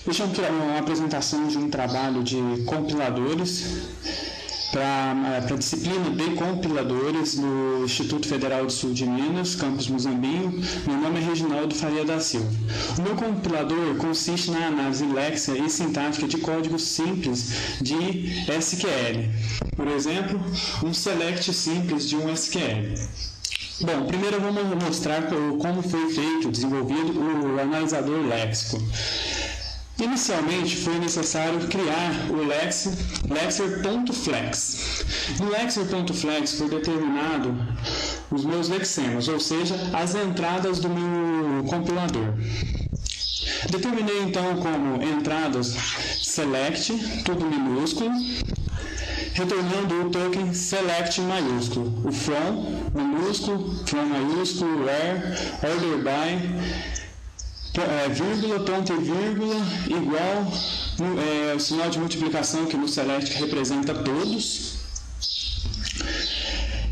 Deixa eu mostrar uma apresentação de um trabalho de compiladores para a disciplina de compiladores no Instituto Federal do Sul de Minas, campus Muzambinho. Meu nome é Reginaldo Faria da Silva. O meu compilador consiste na análise léxica e sintática de códigos simples de SQL. Por exemplo, um select simples de um SQL. Bom, primeiro vamos mostrar como foi desenvolvido o analisador léxico. Inicialmente foi necessário criar o lexer.flex. No lexer.flex foi determinado os meus lexemas, ou seja, as entradas do meu compilador. Determinei então como entradas select, tudo minúsculo, retornando o token select maiúsculo, o from minúsculo, from maiúsculo, where, order by, vírgula, ponto e vírgula, igual, o sinal de multiplicação que no select representa todos.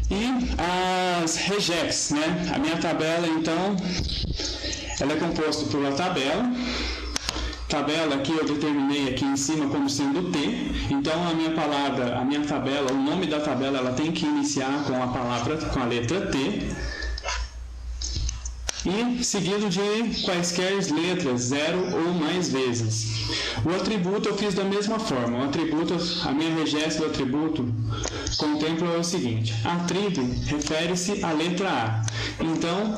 E as regex, né? A minha tabela, então, ela é composta por uma tabela. Tabela que eu determinei aqui em cima como sendo T. Então, a minha tabela, o nome da tabela, ela tem que iniciar com a letra T. E seguido de quaisquer letras, 0 ou mais vezes. O atributo eu fiz da mesma forma. O atributo, a minha regex do atributo contempla o seguinte: attrib refere-se à letra A. Então,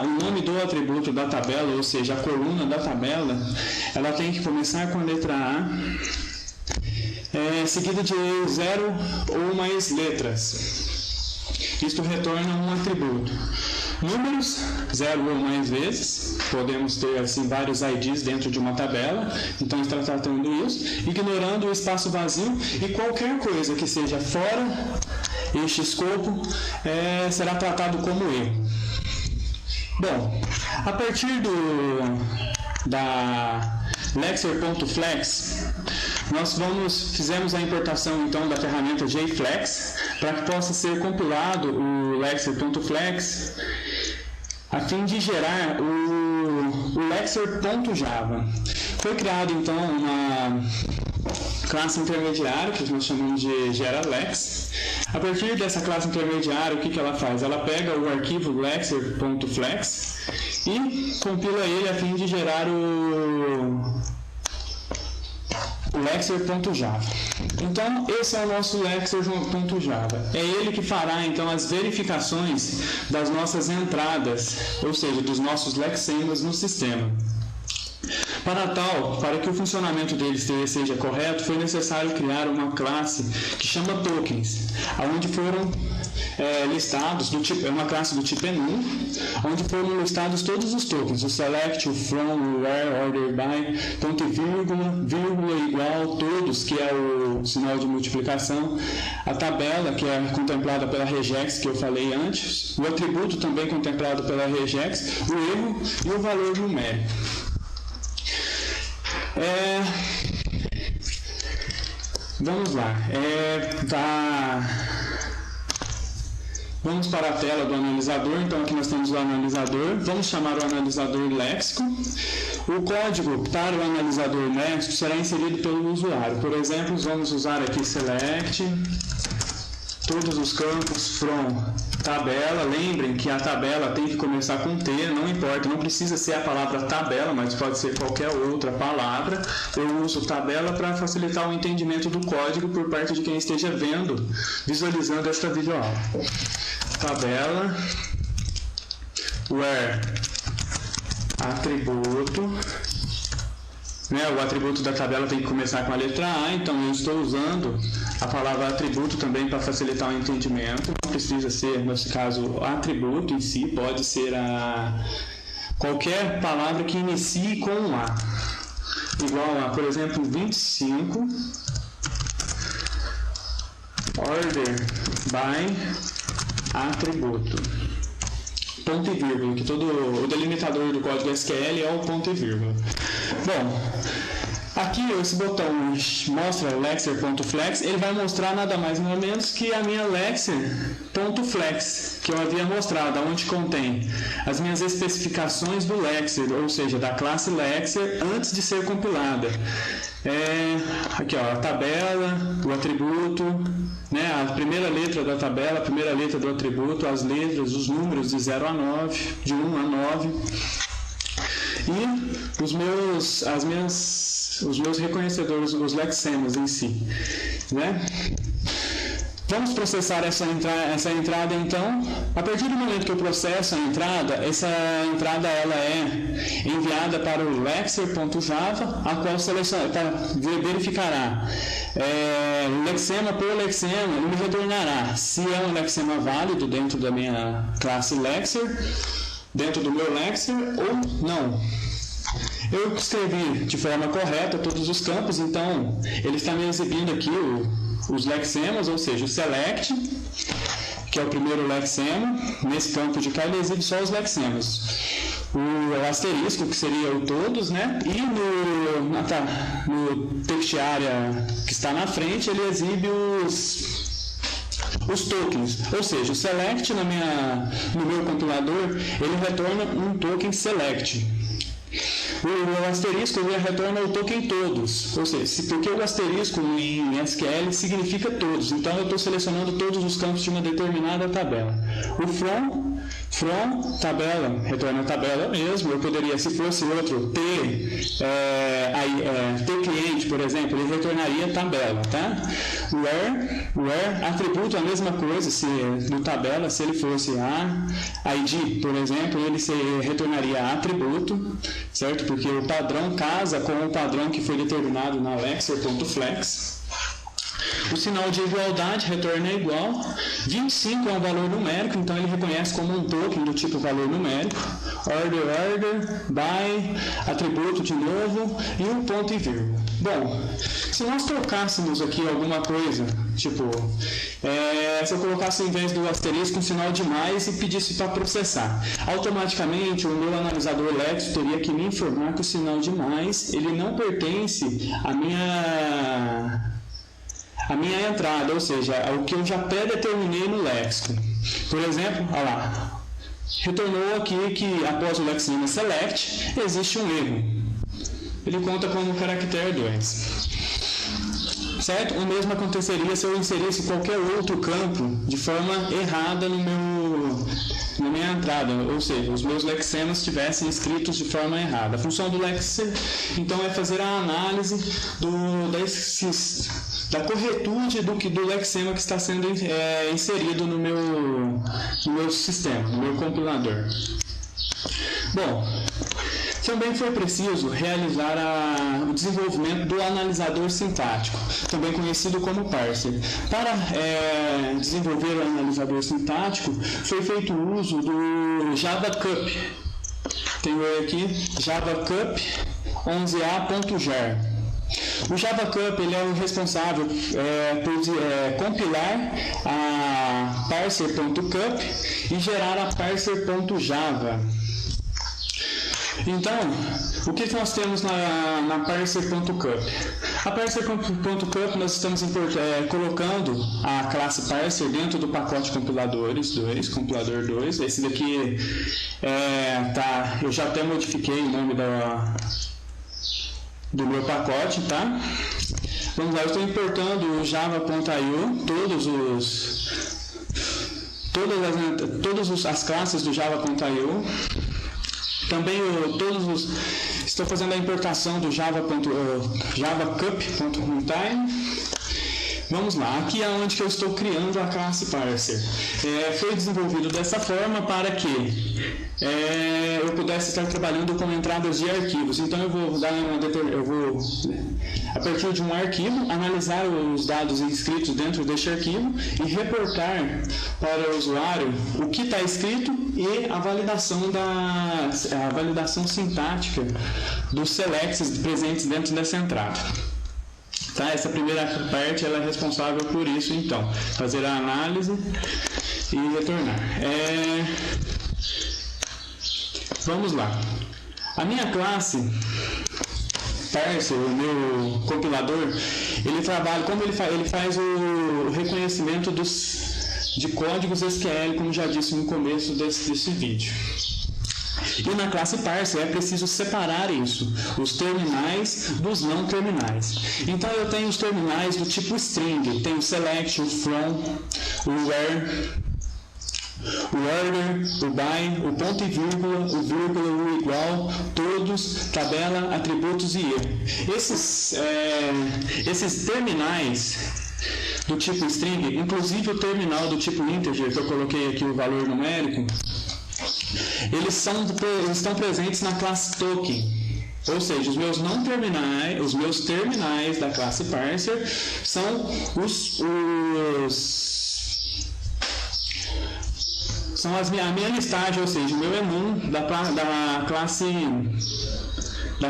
o nome do atributo da tabela, ou seja, a coluna da tabela, ela tem que começar com a letra A, seguida de 0 ou mais letras. Isto retorna um atributo. Números, 0 ou mais vezes, podemos ter assim vários IDs dentro de uma tabela, então está tratando isso, ignorando o espaço vazio e qualquer coisa que seja fora este escopo será tratado como erro. Bom, a partir da lexer.flex, nós fizemos a importação então da ferramenta JFlex para que possa ser compilado o lexer.flex a fim de gerar o lexer.java. Foi criado então uma classe intermediária que nós chamamos de geralex. A partir dessa classe intermediária, o que ela faz? Ela pega o arquivo lexer.flex e compila ele a fim de gerar o lexer.java. Então, esse é o nosso lexer.java. É ele que fará, então, as verificações das nossas entradas, ou seja, dos nossos lexemas no sistema. Para que o funcionamento deles seja correto, foi necessário criar uma classe que chama tokens, onde foram listados, é uma classe do tipo enum, onde foram listados todos os tokens, o select, o from, o where, order by, ponto e vírgula, vírgula igual, todos, que é o sinal de multiplicação, a tabela, que é contemplada pela regex, que eu falei antes, o atributo também contemplado pela regex, o erro e o valor numérico. Vamos lá. Vamos para a tela do analisador. Então, aqui nós temos o analisador. Vamos chamar o analisador léxico. O código para o analisador léxico será inserido pelo usuário. Por exemplo, vamos usar aqui select, todos os campos from tabela. Lembrem que a tabela tem que começar com T, não importa, não precisa ser a palavra tabela, mas pode ser qualquer outra palavra. Eu uso tabela para facilitar o entendimento do código por parte de quem esteja visualizando esta videoaula. Tabela, where, atributo, o atributo da tabela tem que começar com a letra A, então eu estou usando a palavra atributo também para facilitar o entendimento. Não precisa ser, nesse caso, o atributo em si, pode ser qualquer palavra que inicie com um A. Igual a, por exemplo, 25, order by atributo. Ponto e vírgula, que todo o delimitador do código SQL é o ponto e vírgula. Bom, Aqui esse botão mostra lexer.flex, ele vai mostrar nada mais nada menos que a minha lexer.flex, que eu havia mostrado, onde contém as minhas especificações do lexer, ou seja, da classe lexer antes de ser compilada. Aqui ó, a tabela, o atributo, né, a primeira letra da tabela, a primeira letra do atributo, as letras, os números de 0 a 9, de 1 a 9 e os meus reconhecedores, os lexemas em si, né? Vamos processar essa entrada então. A partir do momento que eu processo a entrada, essa entrada ela é enviada para o lexer.java, a qual verificará lexema por lexema e me retornará se é um lexema válido dentro da minha classe lexer, dentro do meu lexer ou não. Eu escrevi de forma correta todos os campos, então ele está me exibindo aqui os lexemas, ou seja, o select, que é o primeiro lexema. Nesse campo de cá ele exibe só os lexemas. O asterisco, que seria o todos, né? E no text area que está na frente, ele exibe os tokens, ou seja, o select no meu compilador, ele retorna um token select. O asterisco ele retorna o token todos, ou seja, porque o asterisco em SQL significa todos, então eu estou selecionando todos os campos de uma determinada tabela. O from tabela, retorna a tabela mesmo. Eu poderia, se fosse outro t cliente, por exemplo, ele retornaria tabela, tá? Where atributo a mesma coisa, se no tabela, se ele fosse id, por exemplo, ele retornaria atributo, certo? Porque o padrão casa com o padrão que foi determinado na lexer.flex. O sinal de igualdade retorna igual. 25 é um valor numérico, então ele reconhece como um token do tipo valor numérico. Order, by, atributo de novo e um ponto e vírgula. Bom, se nós trocássemos aqui alguma coisa, tipo, se eu colocasse em vez do asterisco um sinal de mais e pedisse para processar, automaticamente o meu analisador Lex teria que me informar que o sinal de mais ele não pertence à minha entrada, ou seja, o que eu já pré-determinei no léxico. Por exemplo, olha lá, retornou aqui que após o lexema select existe um erro. Ele conta como caractere 2. Certo? O mesmo aconteceria se eu inserisse qualquer outro campo de forma errada na minha entrada, ou seja, os meus lexemas estivessem escritos de forma errada. A função do lexer, então, é fazer a análise da corretude do lexema que está sendo inserido no meu sistema, no meu compilador. Bom, também foi preciso realizar o desenvolvimento do analisador sintático, também conhecido como parser. Para desenvolver o analisador sintático, foi feito o uso do JavaCup. Tenho aqui JavaCup 11a.jar. O JavaCup ele é o responsável por compilar a parser.cup e gerar a parser.java. Então, o que nós temos na parser.cup? A parser.cup nós estamos colocando a classe parser dentro do pacote compiladores 2, compilador 2. Esse daqui eu já até modifiquei o nome do meu pacote, tá? Vamos lá, eu estou importando o java.io, todas as classes do java.io. Também estou fazendo a importação do javacup.runtime. Vamos lá, aqui é onde que eu estou criando a classe parser. Foi desenvolvido dessa forma para que eu pudesse estar trabalhando com entradas de arquivos. Então eu vou a partir de um arquivo, analisar os dados inscritos dentro deste arquivo e reportar para o usuário o que está escrito e a validação sintática dos selects presentes dentro dessa entrada. Tá? Essa primeira parte ela é responsável por isso, então, fazer a análise e retornar. Vamos lá. A minha classe parser, o meu compilador, ele trabalha, como ele faz o reconhecimento de códigos SQL, como já disse no começo desse vídeo. E na classe parser é preciso separar isso, os terminais dos não terminais. Então eu tenho os terminais do tipo string, tenho o select, o from, o where, o order, o by, o ponto e vírgula, o igual, todos, tabela, atributos e erro. Esses terminais do tipo string, inclusive o terminal do tipo integer, que eu coloquei aqui o valor numérico, eles estão presentes na classe token. Ou seja, os meus terminais da classe parser são a minha listagem, ou seja, o meu enum da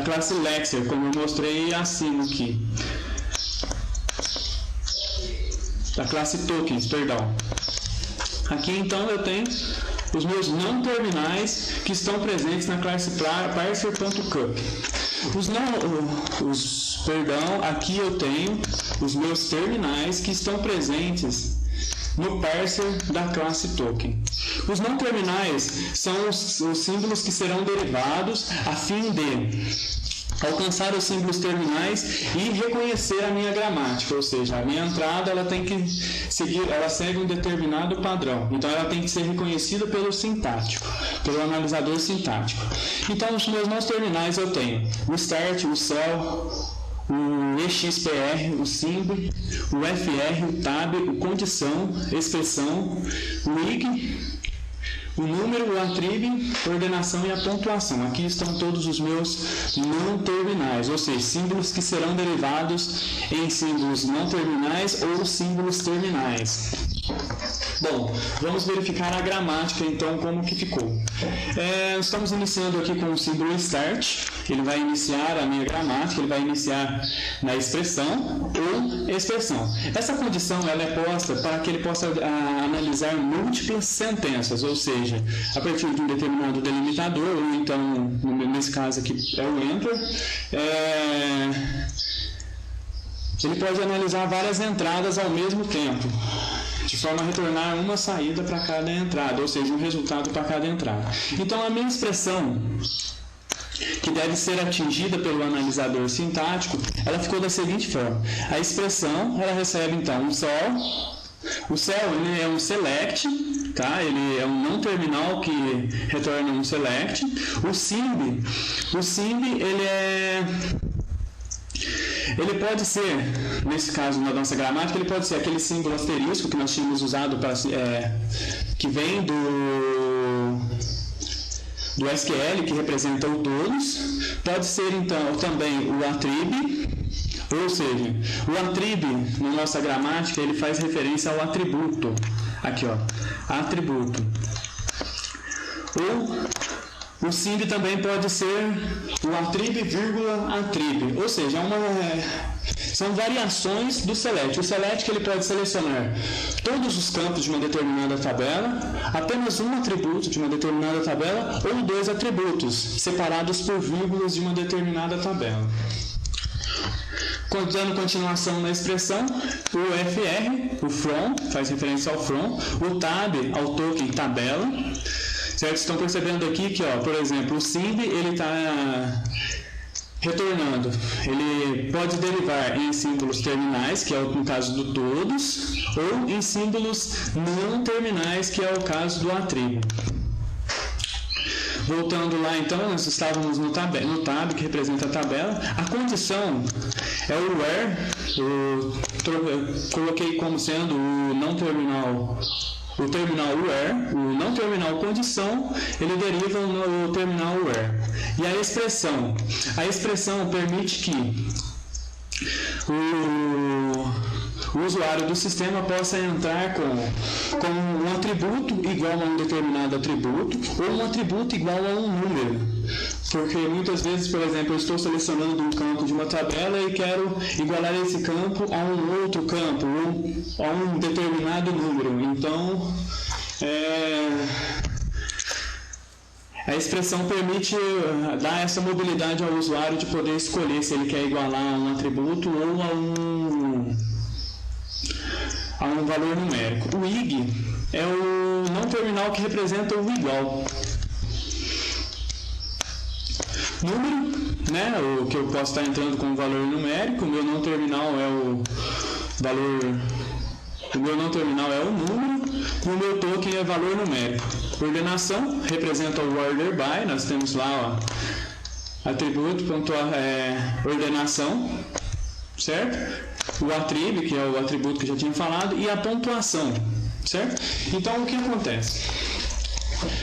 classe lexer, como eu mostrei acima aqui. Da classe tokens, perdão. Aqui então eu tenho os meus não terminais que estão presentes na classe parser.cup. Aqui eu tenho os meus terminais que estão presentes no parser da classe token. Os não terminais são os símbolos que serão derivados a fim de alcançar os símbolos terminais e reconhecer a minha gramática, ou seja, a minha entrada ela segue um determinado padrão, então ela tem que ser reconhecida pelo analisador sintático. Então, os meus não terminais eu tenho o start, o cell, o expr, o symbol, o fr, o tab, o condição, expressão, o ig, o número, o attribute, ordenação e a pontuação. Aqui estão todos os meus não terminais, ou seja, símbolos que serão derivados em símbolos não terminais ou símbolos terminais. Bom, vamos verificar a gramática então, como que ficou. Estamos iniciando aqui com o símbolo start, ele vai iniciar a minha gramática, ele vai iniciar na expressão ou expressão. Essa condição ela é posta para que ele possa analisar múltiplas sentenças, ou seja, a partir de um determinado delimitador, ou então, nesse caso aqui é o enter, ele pode analisar várias entradas ao mesmo tempo, de forma a retornar uma saída para cada entrada, ou seja, um resultado para cada entrada. Então, a minha expressão, que deve ser atingida pelo analisador sintático, ela ficou da seguinte forma. A expressão, ela recebe, então, um cell. O cell, ele é um select, tá? Ele é um não terminal que retorna um select. O simb, ele pode ser, nesse caso na nossa gramática, ele pode ser aquele símbolo asterisco que nós tínhamos usado que vem do SQL, que representa o todos. Pode ser então também o attribute, ou seja, o attribute na nossa gramática ele faz referência ao atributo. Aqui, ó, atributo. Ou o simb também pode ser o attribute, vírgula, attribute, ou seja, são variações do select. O select que ele pode selecionar todos os campos de uma determinada tabela, apenas um atributo de uma determinada tabela, ou dois atributos, separados por vírgulas de uma determinada tabela. Dando continuação na expressão, o fr, o from, faz referência ao from, o tab, ao token tabela. Certo? Estão percebendo aqui que, ó, por exemplo, o simb ele está retornando. Ele pode derivar em símbolos terminais, que é no caso do todos, ou em símbolos não terminais, que é o caso do attribute. Voltando lá, então, nós estávamos no tab, que representa a tabela. A condição é o where, eu coloquei como sendo o não terminal. O terminal where, o não terminal condição, ele deriva no terminal where. E a expressão permite que o usuário do sistema possa entrar com um atributo igual a um determinado atributo ou um atributo igual a um número. Porque muitas vezes, por exemplo, eu estou selecionando um campo de uma tabela e quero igualar esse campo a um outro campo, ou a um determinado número. Então, A expressão permite dar essa mobilidade ao usuário de poder escolher se ele quer igualar a um atributo ou a um valor numérico. O IG é o não terminal que representa o igual. Número, né, o que eu posso estar entrando com um valor numérico, o meu não terminal é o valor, o meu não terminal é o número, e o meu token é valor numérico. Ordenação representa o order by, nós temos lá, ó, atributo, ordenação, certo? O attribute, que é o atributo que eu já tinha falado, e a pontuação, certo? Então, o que acontece?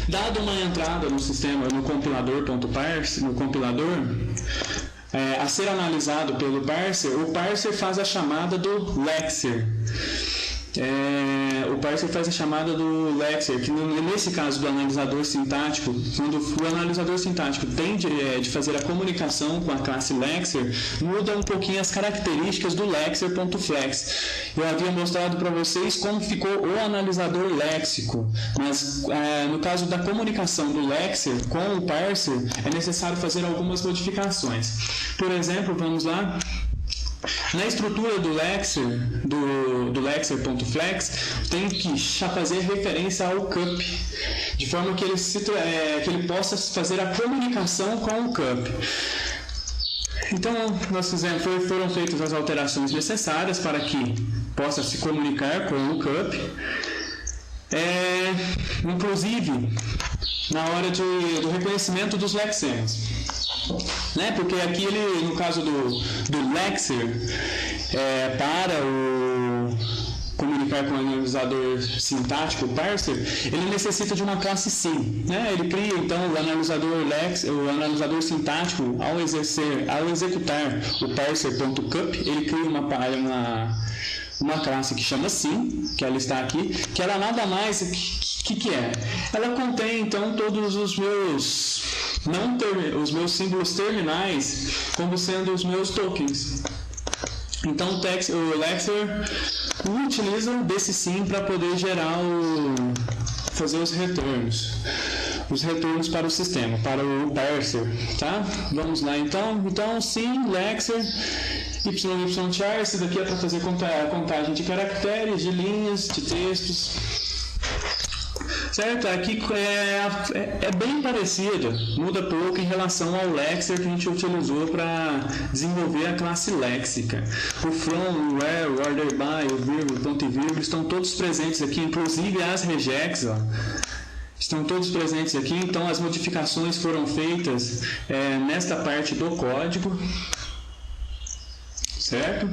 Dado uma entrada no sistema, no compilador.parse, no compilador, a ser analisado pelo parser, o parser faz a chamada do lexer. O parser faz a chamada do lexer, que nesse caso do analisador sintático, quando o analisador sintático tem de fazer a comunicação com a classe lexer, muda um pouquinho as características do lexer.flex. Eu havia mostrado para vocês como ficou o analisador léxico, mas no caso da comunicação do lexer com o parser, é necessário fazer algumas modificações. Por exemplo, vamos lá. Na estrutura do lexer, do lexer.flex, tem que fazer referência ao cup, de forma que ele possa fazer a comunicação com o cup. Então, foram feitas as alterações necessárias para que possa se comunicar com o cup. Inclusive, na hora do reconhecimento dos lexemes. Né? Porque aqui no caso do lexer, para comunicar com o analisador sintático, o parser, ele necessita de uma classe sim. Né? Ele cria então o analisador sintático, ao executar o parser.cup, ele cria uma classe que chama sim, que ela está aqui, que ela nada mais que é? Ela contém então todos os meus símbolos terminais como sendo os meus tokens. Então o lexer utiliza desse sim para poder fazer os retornos para o sistema, para o parser, tá? Vamos lá então. Então sim, lexer YYchar, esse daqui é para fazer contagem de caracteres, de linhas, de textos. Certo? Aqui é bem parecido, muda pouco em relação ao lexer que a gente utilizou para desenvolver a classe léxica. O from, o where, o order by, o vírgula, ponto e vírgula estão todos presentes aqui, inclusive as regex, ó, estão todos presentes aqui. Então as modificações foram feitas nesta parte do código. Certo?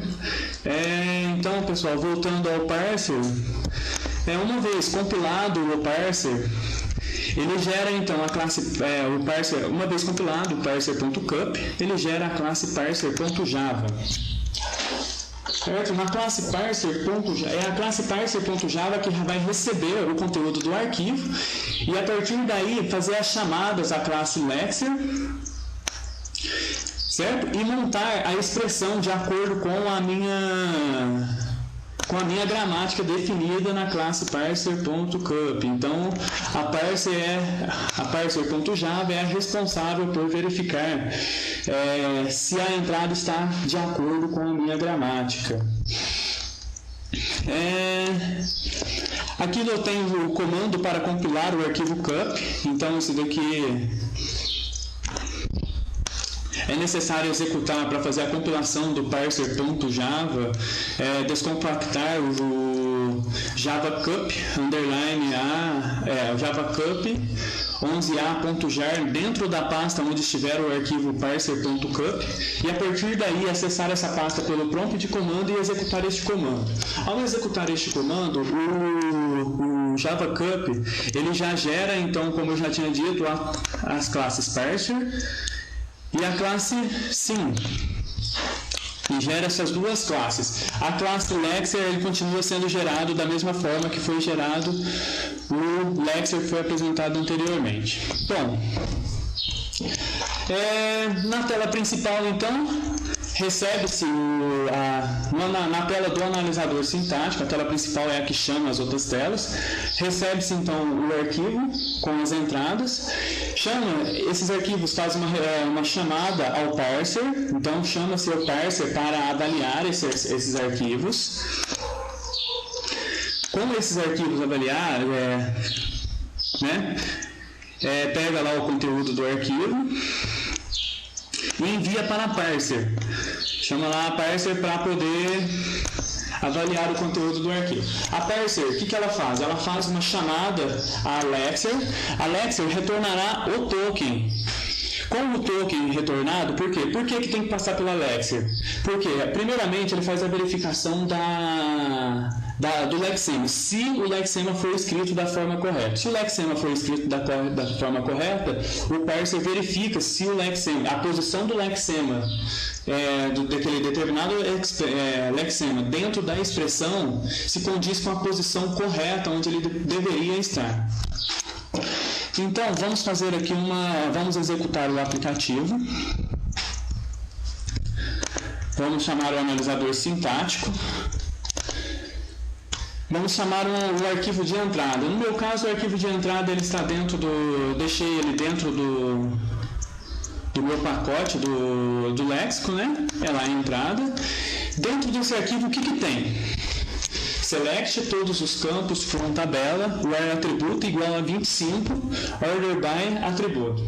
Então, pessoal, voltando ao parser, uma vez compilado o parser, ele gera então a classe, o parser, uma vez compilado o parser.cup, ele gera a classe parser.java. Certo? Na classe parser.java, é a classe parser.java que vai receber o conteúdo do arquivo e a partir daí fazer as chamadas à classe lexer, certo? E montar a expressão de acordo com a minha gramática definida na classe parser.cup. Então, a parser.java é a responsável por verificar se a entrada está de acordo com a minha gramática. Aqui eu tenho o comando para compilar o arquivo cup. Então, isso daqui é necessário executar para fazer a compilação do parser.java, descompactar o javacup javacup 11a.jar dentro da pasta onde estiver o arquivo parser.cup e a partir daí acessar essa pasta pelo prompt de comando e executar este comando. Ao executar este comando, o javacup ele já gera, então, como eu já tinha dito, as classes parser e a classe sim, e gera essas duas classes. A classe lexer ele continua sendo gerado da mesma forma que foi gerado o lexer que foi apresentado anteriormente. Bom, na tela principal então recebe-se na tela do analisador sintático, a tela principal é a que chama as outras telas, recebe-se então o arquivo com as entradas, esses arquivos fazem uma chamada ao parser, então chama-se o parser para avaliar esses arquivos. Com esses arquivos avaliar, pega lá o conteúdo do arquivo e envia para a parser. Chama lá a parser para poder avaliar o conteúdo do arquivo. A parser, o que ela faz? Ela faz uma chamada a Alexer. A Alexer retornará o token. Com o token retornado, por quê? Por que tem que passar pelo Alexer? Porque, primeiramente, ele faz a verificação do lexema, se o lexema for escrito da forma correta. Se o lexema for escrito da forma correta, o parser verifica se o lexema, a posição do lexema, daquele determinado lexema dentro da expressão se condiz com a posição correta onde ele deveria estar. Então, vamos fazer aqui vamos executar o aplicativo. Vamos chamar o analisador sintático. Vamos chamar o arquivo de entrada. No meu caso, o arquivo de entrada ele está deixei ele dentro do meu pacote do léxico, né? É lá a entrada. Dentro desse arquivo, o que tem? Select todos os campos from tabela, where atributo igual a 25, order by atributo.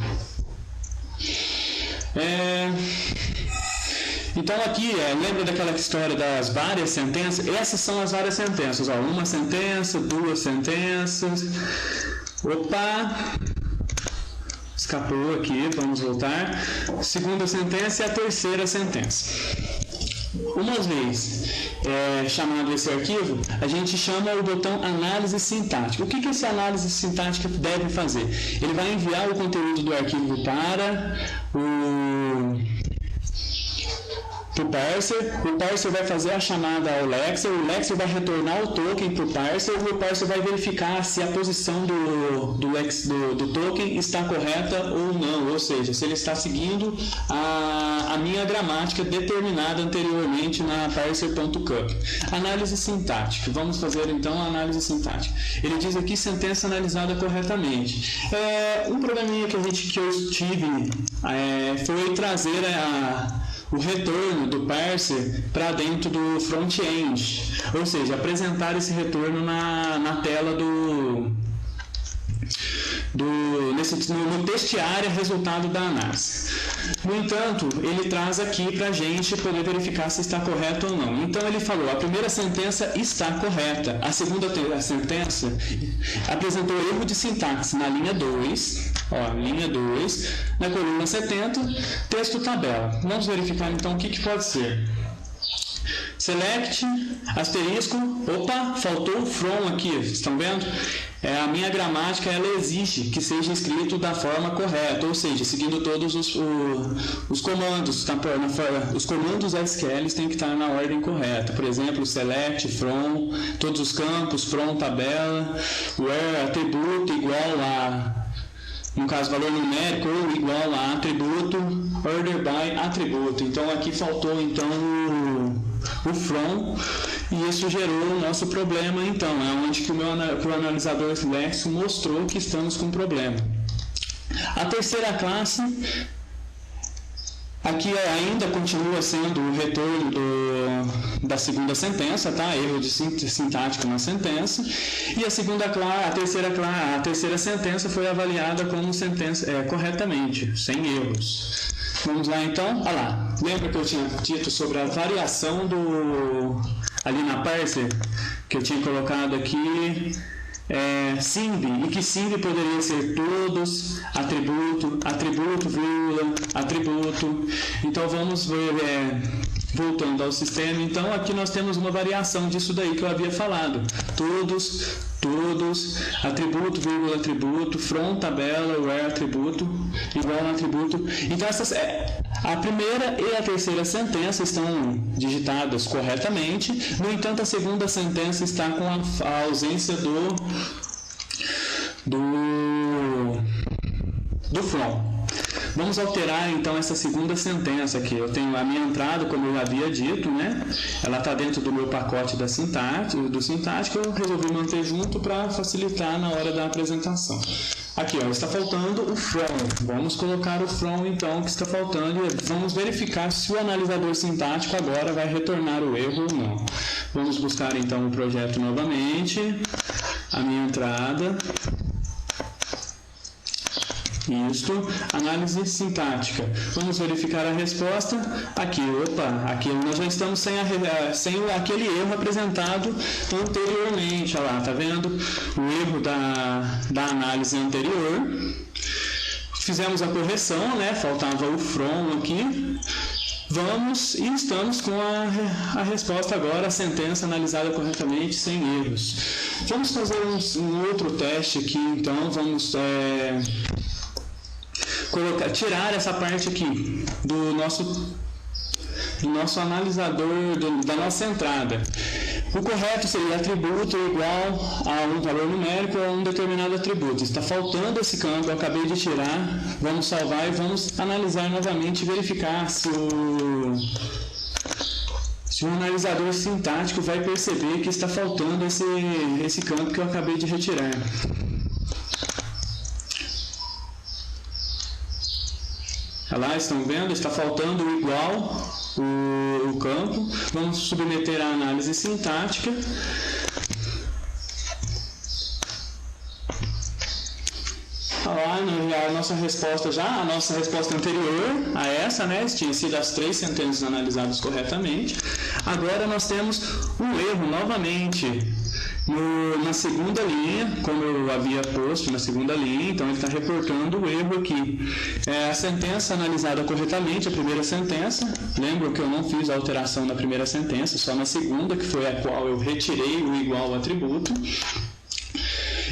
Então aqui, lembra daquela história das várias sentenças? Essas são as várias sentenças. Uma sentença, duas sentenças. Opa! Escapou aqui, vamos voltar. Segunda sentença e a terceira sentença. Uma vez chamado esse arquivo, a gente chama o botão análise sintática. O que esse análise sintática deve fazer? Ele vai enviar o conteúdo do arquivo para o parser vai fazer a chamada ao lexer, o lexer vai retornar o token para o parser e o parser vai verificar se a posição do token está correta ou não, ou seja, se ele está seguindo a minha gramática determinada anteriormente na parser.cup. Análise sintática. Vamos fazer então a análise sintática. Ele diz aqui sentença analisada corretamente. Um probleminha que eu tive foi trazer o retorno do parser para dentro do front-end, ou seja, apresentar esse retorno na tela no testiário resultado da análise. No entanto, ele traz aqui para a gente poder verificar se está correto ou não. Então ele falou, a primeira sentença está correta, a segunda sentença apresentou erro de sintaxe na linha 2, linha 2, na coluna 70, texto tabela. Vamos verificar então o que pode ser. Select, asterisco, opa, faltou o from aqui, estão vendo? A minha gramática ela exige que seja escrito da forma correta, ou seja, seguindo todos os comandos. Os comandos SQL têm que estar na ordem correta. Por exemplo, select, from, todos os campos, from, tabela, where, atributo igual a, no caso, valor numérico ou igual a atributo, order by atributo. Então aqui faltou então o from, e isso gerou o nosso problema, então, onde que o analisador léxico mostrou que estamos com problema. A terceira classe, aqui ainda continua sendo o retorno da segunda sentença, tá? Erro de sintática na sentença, e a terceira sentença foi avaliada como sentença corretamente, sem erros. Vamos lá então, olha lá, lembra que eu tinha dito sobre a variação ali na parser, que eu tinha colocado aqui, SIMB, e que SIMB poderia ser todos, atributo, vírgula, atributo. Então vamos ver, voltando ao sistema, então aqui nós temos uma variação disso daí que eu havia falado, todos, atributo, vírgula, atributo, from, tabela, where, atributo, igual a atributo. Então a primeira e a terceira sentença estão digitadas corretamente, no entanto a segunda sentença está com a ausência do from. Vamos alterar então essa segunda sentença aqui. Eu tenho a minha entrada, como eu já havia dito, né? Ela está dentro do meu pacote do sintático, eu resolvi manter junto para facilitar na hora da apresentação. Aqui, ó, está faltando o from. Vamos colocar o from, então, que está faltando, e vamos verificar se o analisador sintático agora vai retornar o erro ou não. Vamos buscar, então, o projeto novamente, a minha entrada. Isto, análise sintática. Vamos verificar a resposta. Aqui, aqui nós já estamos sem aquele erro apresentado anteriormente. Olha lá, tá vendo? O erro da análise anterior. Fizemos a correção, né? Faltava o from aqui. Vamos e estamos com a resposta agora, a sentença analisada corretamente, sem erros. Vamos fazer um outro teste aqui, então. Vamos tirar essa parte aqui do nosso analisador, da nossa entrada. O correto seria atributo igual a um valor numérico ou a um determinado atributo. Está faltando esse campo, eu acabei de tirar. Vamos salvar e vamos analisar novamente e verificar se o analisador sintático vai perceber que está faltando esse campo que eu acabei de retirar. Olha lá, estão vendo? Está faltando o igual, o campo. Vamos submeter a análise sintática. Olha lá, a nossa resposta anterior a essa, né? Tinha sido as 3 sentenças analisadas corretamente. Agora nós temos um erro novamente. Na segunda linha, como eu havia posto na segunda linha, então ele está reportando o erro aqui. A sentença analisada corretamente, a primeira sentença, lembram que eu não fiz a alteração na primeira sentença, só na segunda, que foi a qual eu retirei o igual atributo.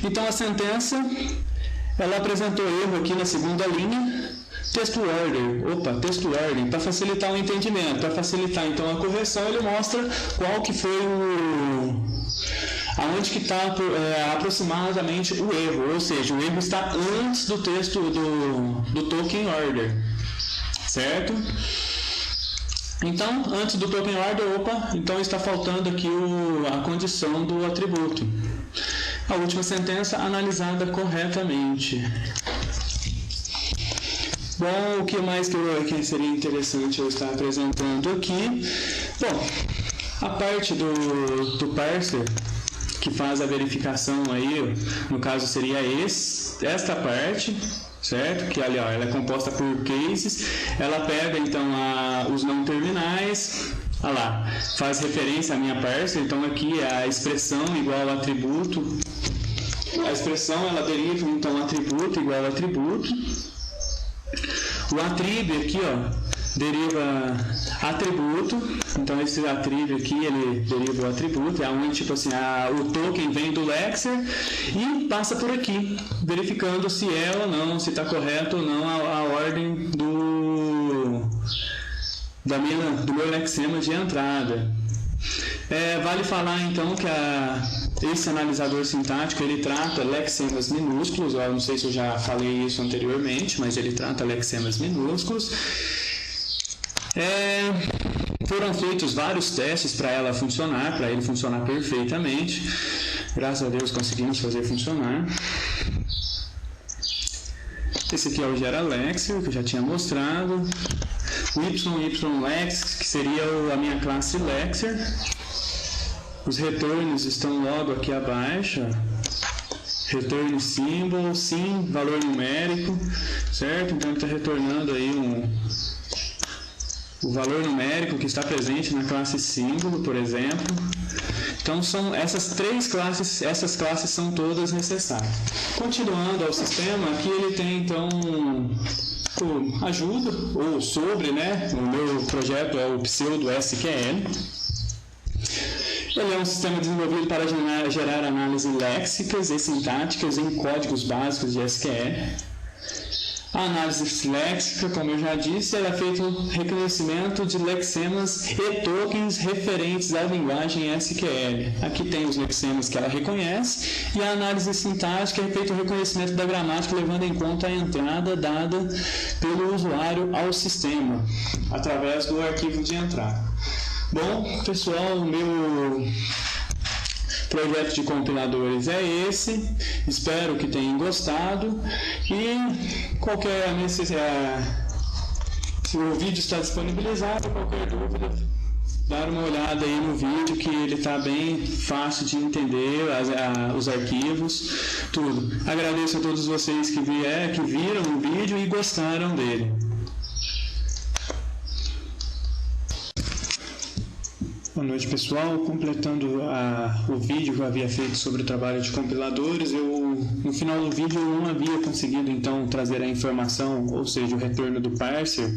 Então a sentença, ela apresentou erro aqui na segunda linha, texto order, texto order, para facilitar o entendimento, para facilitar então a correção, ele mostra qual que foi aonde que está aproximadamente o erro, ou seja, o erro está antes do texto do token order, certo? Então, antes do token order, então está faltando aqui a condição do atributo. A última sentença analisada corretamente. Bom, o que mais que seria interessante eu estar apresentando aqui? Bom, a parte do parser, que faz a verificação aí, no caso seria esta parte, certo? Que ali, ó, ela é composta por cases, ela pega então os não terminais, olha lá, faz referência à minha parser, então aqui a expressão igual ao atributo, a expressão ela deriva então atributo igual a atributo, o attrib aqui, ó, deriva atributo, então esse attrib aqui, ele deriva o atributo, é onde tipo assim, o token vem do lexer e passa por aqui, verificando se é ou não, se está correto ou não a ordem do meu lexema de entrada. Vale falar então que esse analisador sintático ele trata lexemas minúsculos, eu não sei se eu já falei isso anteriormente, mas ele trata lexemas minúsculos. Foram feitos vários testes para ele funcionar perfeitamente. Graças a Deus conseguimos fazer funcionar. Esse aqui é o GeraLexer, que eu já tinha mostrado. O YYLex, que seria a minha classe Lexer. Os retornos estão logo aqui abaixo. Return symbol, sim, valor numérico, certo? Então ele está retornando aí o valor numérico que está presente na classe símbolo, por exemplo. Então são essas classes são todas necessárias. Continuando ao sistema, aqui ele tem então ajuda, ou sobre, né? O meu projeto é o pseudo SQL. Ele é um sistema desenvolvido para gerar análises léxicas e sintáticas em códigos básicos de SQL. A análise léxica, como eu já disse, ela é feito um reconhecimento de lexemas e tokens referentes à linguagem SQL. Aqui tem os lexemas que ela reconhece, e a análise sintática é feito o reconhecimento da gramática levando em conta a entrada dada pelo usuário ao sistema, através do arquivo de entrada. Bom, pessoal, o meu projeto de compiladores é esse, espero que tenham gostado, e qualquer necessidade, se o vídeo está disponibilizado, qualquer dúvida, dar uma olhada aí no vídeo, que ele está bem fácil de entender, os arquivos, tudo. Agradeço a todos vocês que viram o vídeo e gostaram dele. Boa noite, pessoal. Completando o vídeo que eu havia feito sobre o trabalho de compiladores, no final do vídeo eu não havia conseguido então trazer a informação, ou seja, o retorno do parser,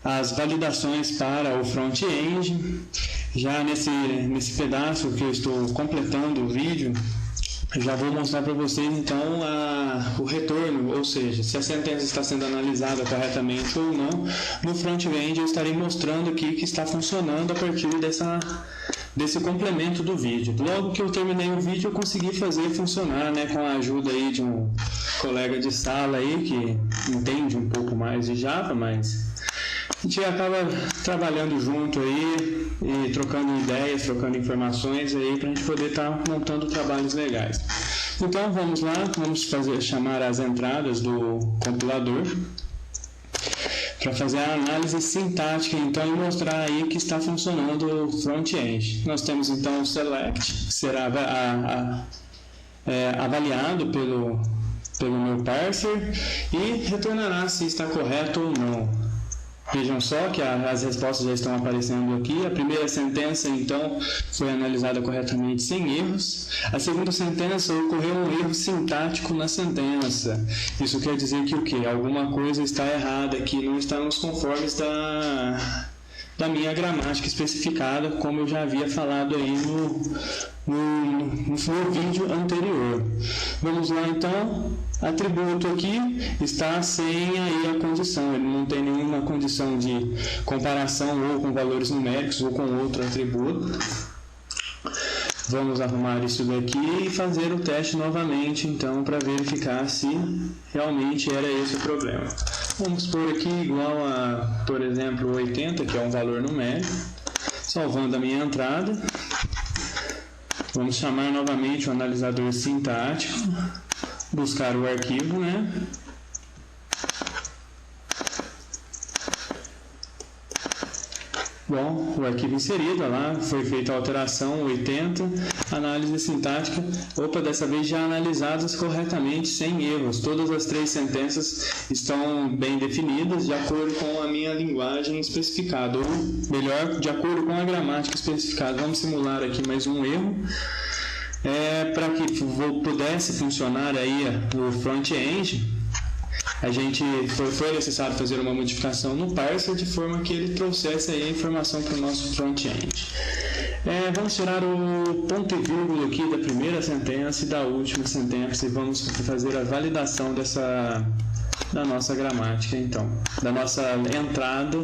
as validações para o front-end. Já nesse pedaço que eu estou completando o vídeo, já vou mostrar para vocês então o retorno, ou seja, se a sentença está sendo analisada corretamente ou não. No front-end eu estarei mostrando aqui que está funcionando a partir desse complemento do vídeo. Logo que eu terminei o vídeo eu consegui fazer funcionar, né, com a ajuda aí de um colega de sala aí que entende um pouco mais de Java, mas a gente acaba trabalhando junto aí e trocando ideias, trocando informações aí para a gente poder estar montando trabalhos legais. Então vamos lá, vamos chamar as entradas do compilador para fazer a análise sintática então e mostrar aí que está funcionando o front-end. Nós temos então o select, que será avaliado pelo meu parser e retornará se está correto ou não. Vejam só que as respostas já estão aparecendo aqui. A primeira sentença, então, foi analisada corretamente sem erros. A segunda sentença, ocorreu um erro sintático na sentença. Isso quer dizer que o quê? Alguma coisa está errada aqui, não está nos conformes da minha gramática especificada, como eu já havia falado aí no vídeo anterior. Vamos lá então. Atributo aqui está sem aí a condição, ele não tem nenhuma condição de comparação ou com valores numéricos ou com outro atributo. Vamos arrumar isso daqui e fazer o teste novamente então para verificar se realmente era esse o problema. Vamos pôr aqui igual a, por exemplo, 80, que é um valor numérico, salvando a minha entrada. Vamos chamar novamente o analisador sintático, buscar o arquivo, né? Bom, o arquivo inserido, olha lá, foi feita a alteração 80, análise sintática, dessa vez já analisadas corretamente, sem erros. Todas as três sentenças estão bem definidas, de acordo com a minha linguagem especificada, ou melhor, de acordo com a gramática especificada. Vamos simular aqui mais um erro, para que pudesse funcionar aí o front-end. Foi necessário fazer uma modificação no parser de forma que ele trouxesse aí a informação para o nosso front-end. Vamos tirar o ponto e vírgula aqui da primeira sentença e da última sentença e vamos fazer a validação da nossa gramática, então, da nossa entrada,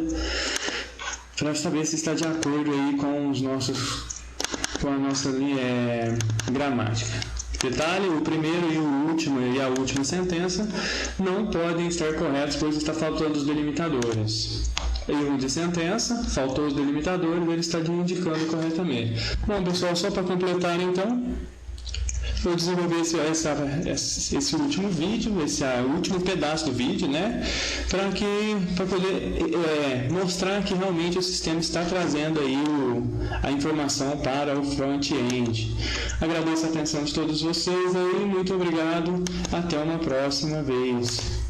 para saber se está de acordo aí com a nossa gramática. Detalhe, o primeiro e a última sentença não podem estar corretos, pois está faltando os delimitadores. Erro de sentença, faltou os delimitadores, ele está indicando corretamente. Bom, pessoal, só para completar então, eu desenvolvi esse último vídeo, esse último pedaço do vídeo, né, para poder mostrar que realmente o sistema está trazendo aí a informação para o front-end. Agradeço a atenção de todos vocês aí, muito obrigado, até uma próxima vez.